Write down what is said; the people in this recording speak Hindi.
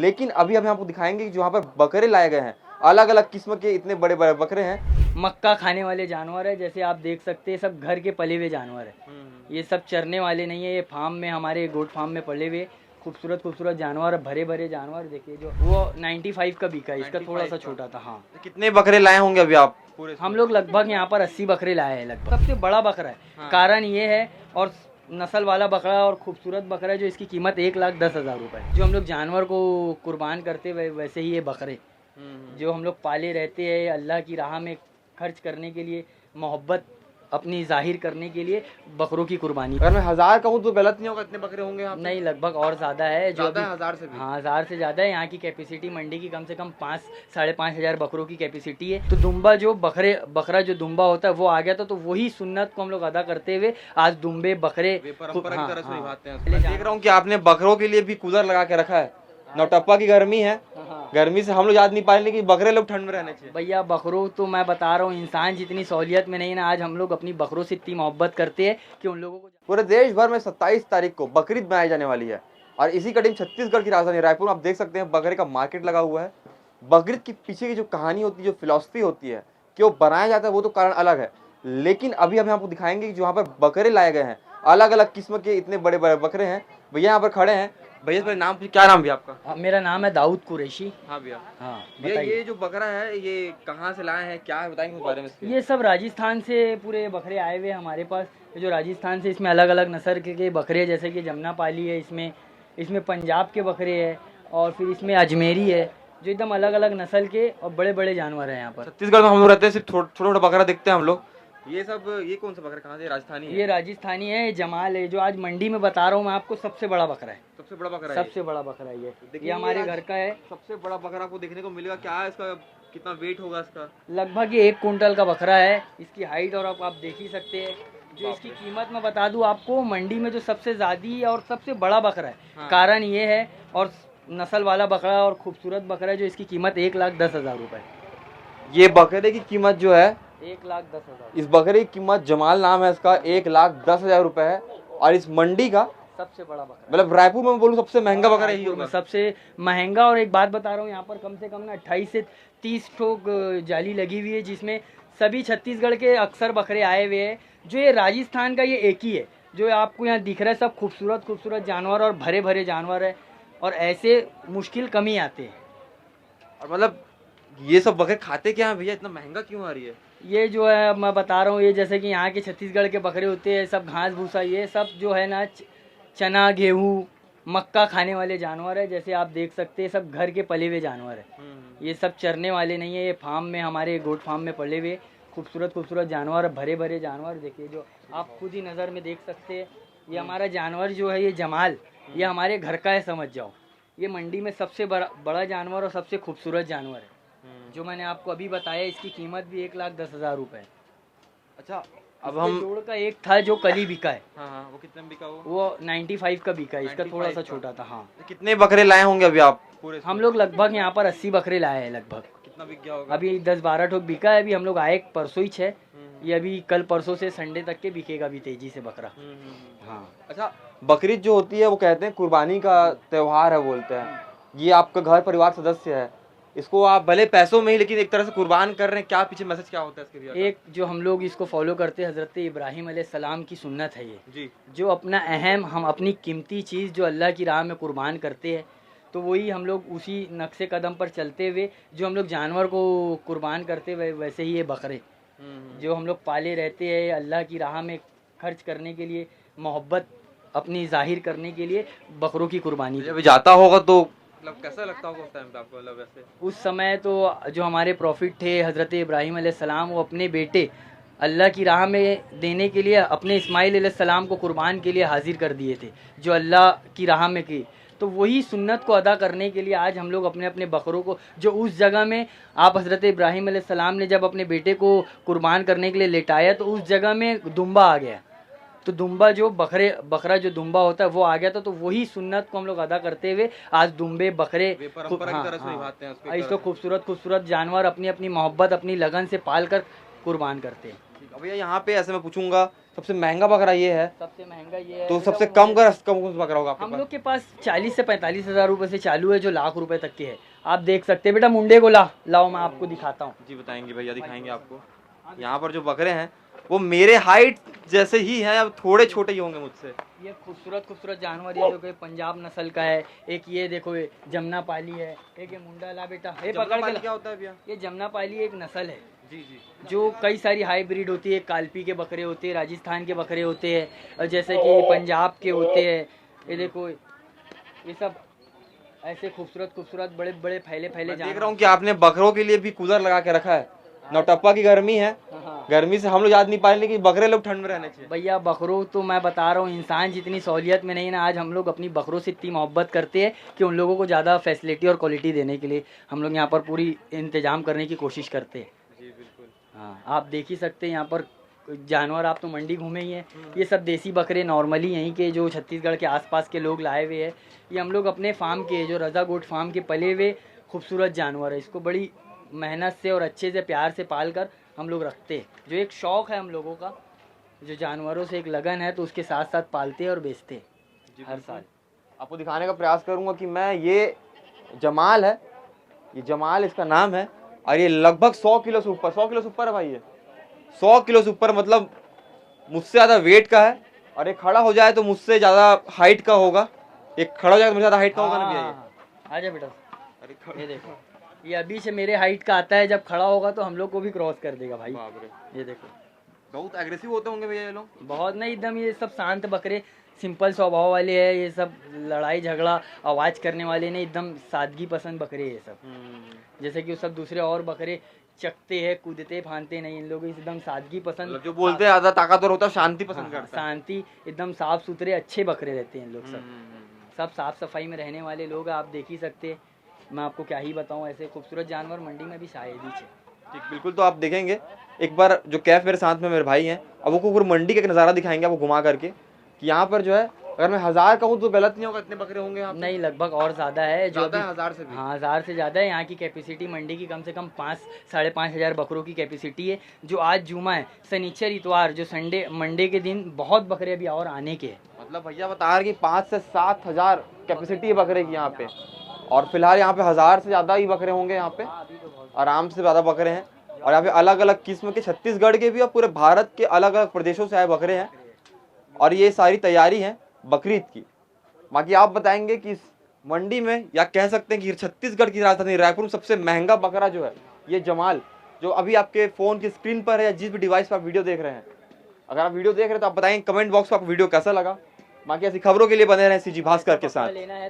लेकिन अभी हम आपको दिखाएंगे कि जो यहाँ पर बकरे लाए गए हैं, अलग अलग किस्म के इतने बड़े बड़े बकरे हैं। मक्का खाने वाले जानवर है, जैसे आप देख सकते हैं सब घर के पले हुए जानवर है। ये सब चरने वाले नहीं है, ये फार्म में हमारे गोट फार्म में पले हुए खूबसूरत खूबसूरत जानवर, भरे भरे जानवर। देखिए जो वो 95 का बिका है, इसका थोड़ा सा छोटा था। हाँ, कितने बकरे लाए होंगे अभी आप पूरे? हम लोग लगभग यहाँ पर 80 बकरे लाए हैं लगभग। सबसे बड़ा बकरा है। हाँ। कारण ये है, और नस्ल वाला बकरा और खूबसूरत बकरा है, जो इसकी कीमत 1,10,000 रुपये। जो हम लोग जानवर को कुर्बान करते वैसे ही ये बकरे जो हम लोग पाले रहते हैं अल्लाह की राह में खर्च करने के लिए, मोहब्बत अपनी जाहिर करने के लिए, बकरों की कुर्बानी। अगर मैं 1000 कहूँ तो गलत नहीं होगा? इतने बकरे होंगे यहाँ पे? नहीं, लगभग और ज़्यादा है। जो 1000 से भी? हाँ, 1000 से ज़्यादा है। यहाँ की कैपेसिटी मंडी की कम से कम 5-5.5 बकरों की कैपेसिटी है। तो दुम्बा जो बकरा जो दुम्बा होता है वो आ गया था, तो वही सुन्नत को हम लोग अदा करते हुए आज दुम्बे बकरे परंपरा की तरह से निभाते हैं। मैं देख रहा हूँ कि आपने बकरों के लिए भी कूलर लगा के रखा है। नौटप्पा की गर्मी है, गर्मी से हम लोग याद नहीं पाए, लेकिन बकरे लोग ठंड में रहने चाहिए। भैया बकरों तो मैं बता रहा हूँ, इंसान जितनी सहूलियत में नहीं ना, आज हम लोग अपनी बकरों से इतनी मोहब्बत करते हैं कि उन लोगों को। पूरे देश भर में 27 तारीख को बकरीद मनाई जाने वाली है और इसी कड़ी छत्तीसगढ़ की राजधानी रायपुर आप देख सकते हैं बकरे का मार्केट लगा हुआ है। बकरीद के पीछे की जो कहानी होती है, जो फिलॉसफी होती है कि वो बनाया जाता है, वो तो कारण अलग है। लेकिन अभी हम आपको दिखाएंगे कि जो यहाँ पर बकरे लाए गए हैं, अलग अलग किस्म के इतने बड़े बड़े बकरे हैं। भैया यहाँ पर खड़े हैं। भैया नाम, क्या नाम भैया आपका? मेरा नाम है दाऊद कुरैशी। हाँ भैया। हाँ भैया, ये जो बकरा है ये कहाँ से लाए हैं, क्या है, बताएंगे उस बारे में? ये सब राजस्थान से पूरे बकरे आए हुए हमारे पास। ये जो राजस्थान से, इसमें अलग अलग नस्ल के बकरे, जैसे कि जमुना पाली है, इसमें पंजाब के बकरे हैं, और फिर इसमें अजमेरी है, जो एकदम अलग अलग नस्ल के और बड़े बड़े जानवर हैं। यहाँ पर छत्तीसगढ़ में हम लोग रहते हैं, सिर्फ छोटा छोटा बकरा देखते हैं हम लोग। ये कौन सा बकरा, कहाँ से? राजस्थानी है? ये राजस्थानी है, ये जमाल है, जो आज मंडी में बता रहा हूँ मैं आपको, सबसे बड़ा बकरा है। सबसे बड़ा बकरा? सबसे बड़ा बकरा है ये हमारे घर का है। सबसे बड़ा बकरा आपको देखने को मिलेगा। क्या है इसका, कितना वेट होगा इसका? लगभग ये 1 कुंटल का बकरा है। इसकी हाइट और आप देख ही सकते हैं। जो इसकी कीमत मैं बता दूं आपको, मंडी में जो सबसे ज्यादा और सबसे बड़ा बकरा है। हाँ। कारण ये है, और नस्ल वाला बकरा और खूबसूरत बकरा है, जो इसकी कीमत 1,10,000 रुपये। ये बकरे की कीमत जो है 1,10,000। इस बकरे की कीमत, जमाल नाम है इसका, 1,10,000 रुपए है। और इस मंडी का सबसे बड़ा बकरा, मतलब रायपुर में बोलूं सबसे महंगा बकरा यही होगा। सबसे महंगा। और एक बात बता रहा हूँ, यहाँ पर कम से कम ना 28 से 30 ठोक जाली लगी हुई है, जिसमें सभी छत्तीसगढ़ के अक्सर बकरे आए हुए हैं। जो ये राजस्थान का ये एक ही है जो आपको यहाँ दिख रहा है। सब खूबसूरत खूबसूरत जानवर और भरे भरे जानवर है, और ऐसे मुश्किल कम ही आते हैं। और मतलब ये सब बकरे खाते क्या है भैया, इतना महंगा क्यों आ रही है? ये जो है मैं बता रहा हूँ, ये जैसे कि यहाँ के छत्तीसगढ़ के बकरे होते हैं, सब घास भूसा, ये सब जो है ना चना गेहूँ मक्का खाने वाले जानवर है। जैसे आप देख सकते हैं सब घर के पले हुए जानवर है। ये सब चरने वाले नहीं है, ये फार्म में हमारे गोट फार्म में पले हुए खूबसूरत खूबसूरत जानवर, भरे भरे जानवर। देखिए जो आप खुद ही नज़र में देख सकते हैं, ये हमारा जानवर जो है, ये जमाल, ये हमारे घर का है, समझ जाओ। ये मंडी में सबसे बड़ा जानवर और सबसे खूबसूरत जानवर है, जो मैंने आपको अभी बताया। इसकी कीमत भी 1,10,000 रुपये। अच्छा, अब हम जोड़ का एक था जो कल ही बिका है। हाँ, वो कितने में बिका? वो 95 का बिका है, इसका थोड़ा सा छोटा था। हाँ, कितने बकरे लाए होंगे अभी आप पूरे? हम लोग लगभग यहाँ पर 80 बकरे लाए हैं लगभग। कितना बिक गया होगा? अभी 10-12 ठोक बिका है। अभी हम लोग आए परसों ही 6। ये अभी कल परसों से संडे तक के बिकेगा अभी तेजी से बकरा। हाँ। अच्छा, बकरीद जो होती है वो कहते हैं कुर्बानी का त्योहार है बोलते हैं। ये आपका घर परिवार सदस्य है, इसको आप भले पैसों में ही लेकिन एक तरह से कुर्बान कर रहे हैं। क्या पीछे मैसेज क्या होता है इसके? एक जो हम लोग इसको फॉलो करते हैं, हजरत इब्राहिम अलैहिस्सलाम की सुन्नत है ये जी, जो अपना अहम, हम अपनी कीमती चीज़ जो अल्लाह की राह में कुर्बान करते हैं, तो वही हम लोग उसी नक्शे कदम पर चलते हुए जो हम लोग जानवर को कुर्बान करते हुए, वैसे ही ये बकरे जो हम लोग पाले रहते हैं अल्लाह की राह में खर्च करने के लिए, मोहब्बत अपनी जाहिर करने के लिए, बकरों की कुर्बानी। जब जाता होगा तो मतलब कैसा लगता होगा उस टाइम पे आपको? मतलब वैसे उस समय तो जो हमारे प्रॉफिट थे हज़रत इब्राहीम अलैहिस्सलाम, वो अपने बेटे अल्लाह की राह में देने के लिए अपने इस्माइल अलैहिस्सलाम को कुर्बान के लिए हाजिर कर दिए थे, जो अल्लाह की राह में की। तो वही सुन्नत को अदा करने के लिए आज हम लोग अपने अपने बकरों को, जो उस जगह में आप हज़रत इब्राहीम अलैहिस्सलाम ने जब अपने बेटे को कुर्बान करने के लिए लेटाया, तो उस जगह में दुम्बा आ गया। तो दुम्बा जो बकरा जो दुम्बा होता है वो आ गया था। तो वही सुन्नत को हम लोग अदा करते हुए आज दुम्बे बकरे परंपरा की तरह से निभाते हैं। इसको खूबसूरत खूबसूरत जानवर अपनी अपनी मोहब्बत, अपनी लगन से पाल कर कुर्बान करते हैं। ठीक है भैया, यहाँ पे ऐसे मैं पूछूंगा सबसे महंगा बकरा ये है, सबसे महंगा ये है। तो बेटा, सबसे वो कम मुझे- कम कौन सा बकरा होगा आपके हम पास? लोग के पास 40 से 45 हजार रुपए से चालू है, जो लाख रुपए तक के है। आप देख सकते हैं। बेटा मुंडे को लाओ, मैं आपको दिखाता हूँ। जी बताएंगे भैया, दिखाएंगे आपको। यहाँ पर जो बकरे हैं वो मेरे हाइट जैसे ही हैं, अब थोड़े छोटे ही होंगे मुझसे। ये खूबसूरत खूबसूरत जानवर, ये जो कि पंजाब नस्ल का है। एक ये देखो, ये जमुना पाली है। एक ये मुंडा ला बेटा, ये पकड़ के ला। क्या होता है भैया? ये जमुना पाली एक नस्ल है जी जी। जो कई सारी हाइब्रिड होती है। कालपी के बकरे होते हैं, राजस्थान के बकरे होते हैं, और जैसे कि पंजाब के होते हैं। ये देखो, ये सब ऐसे खूबसूरत खूबसूरत बड़े बड़े फैले फैले देख रहा हूँ कि आपने बकरों के लिए भी कूलर लगा के रखा है। नौटप्पा की गर्मी है, हाँ। गर्मी से हम लोग याद नहीं पा रहे, लेकिन बकरे लोग ठंड में रहने चाहिए। भैया बकरों तो मैं बता रहा हूँ, इंसान जितनी सहूलियत में नहीं ना, आज हम लोग अपनी बकरों से इतनी मोहब्बत करते हैं कि उन लोगों को ज़्यादा फैसिलिटी और क्वालिटी देने के लिए हम लोग यहाँ पर पूरी इंतजाम करने की कोशिश करते हैं। जी बिल्कुल। हाँ, आप देख ही सकते हैं यहाँ पर जानवर। आप तो मंडी घूमे ही हैं। ये सब देसी बकरे नॉर्मली यहीं के जो छत्तीसगढ़ के आसपास के लोग लाए हुए हैं। ये हम लोग अपने फार्म के, जो रजा गोट फार्म के पले हुए खूबसूरत जानवर है। इसको बड़ी मेहनत से और अच्छे से प्यार से पाल कर हम लोग रखते हैं। जो एक शौक़ है हम लोगों का, जो जानवरों से एक लगन है, तो उसके साथ साथ पालते हैं और बेचते हैं हर साल। आपको दिखाने का प्रयास करूंगा कि मैं, ये जमाल है, ये जमाल इसका नाम है, और ये लगभग 100 किलो से ऊपर, 100 किलो से ऊपर है भाई। ये 100 किलो से ऊपर, मतलब मुझसे ज़्यादा वेट का है। और ये खड़ा हो जाए तो मुझसे ज़्यादा हाइट का होगा। ये खड़ा हो जाए तो मुझे ज़्यादा हाइट का होगा ना भैया? ये आजा बेटा, अरे ये देखो, ये अभी से मेरे हाइट का आता है। जब खड़ा होगा तो हम लोग को भी क्रॉस कर देगा भाई। बाप रे, ये देखो, बहुत एग्रेसिव होते होंगे भैया ये लोग। बहुत नहीं, एकदम ये सब शांत बकरे, सिंपल स्वभाव वाले हैं। ये सब लड़ाई झगड़ा आवाज करने वाले नहीं, एकदम सादगी पसंद बकरे ये सब। जैसे कि वो सब दूसरे और बकरे चकते हैं, कूदते फानते नहीं। इन लोग एकदम सादगी पसंद, मतलब जो बोलते हैं ज्यादा ताकतवर होता है, शांति पसंद करता है। शांति, एकदम साफ सुथरे अच्छे बकरे रहते हैं इन लोग। सब साफ सफाई में रहने वाले लोग, आप देख ही सकते हैं। मैं आपको क्या ही बताऊं, ऐसे खूबसूरत जानवर मंडी में भी शायद ही है। ठीक, बिल्कुल। तो आप देखेंगे एक बार, जो कैफ मेरे साथ में मेरे भाई हैं, अब वो पूरी मंडी का एक नज़ारा दिखाएंगे आपको घुमा करके, कि यहाँ पर जो है, अगर मैं 1000 कहूँ तो गलत नहीं होगा, इतने बकरे होंगे यहाँ पे? नहीं, लगभग और ज़्यादा है। जो ज़्यादा अभी- है 1000 से भी? हाँ, 1000 से ज़्यादा है। यहाँ की कैपेसिटी मंडी की कम से कम 5-5.5 हज़ार बकरों की कैपेसिटी है। जो आज जुमा है, शनिचर इतवार, जो संडे मंडे के दिन बहुत बकरे अभी और आने के हैं। मतलब भैया बता रहे कि 5 से 7 हजार कैपेसिटी है बकरे की यहाँ पे, और फिलहाल यहाँ पे 1000 से ज़्यादा ही बकरे होंगे यहाँ पे, अभी तो बहुत आराम से ज़्यादा बकरे हैं। और यहाँ पे अलग अलग किस्म के, छत्तीसगढ़ के भी और पूरे भारत के अलग अलग प्रदेशों से आए बकरे हैं। और ये सारी तैयारी है बकरीद की। बाकी आप बताएंगे कि इस मंडी में, या कह सकते हैं कि छत्तीसगढ़ की राजधानी रायपुर में सबसे महंगा बकरा जो है, ये जमाल, जो अभी आपके फ़ोन की स्क्रीन पर है या जिस भी डिवाइस पर आप वीडियो देख रहे हैं, अगर आप वीडियो देख रहे हैं तो आप बताएंगे कमेंट बॉक्स में आपको वीडियो कैसा लगा। बाकी ऐसी खबरों के लिए बने रहें सीजी भास्कर के साथ। लेना है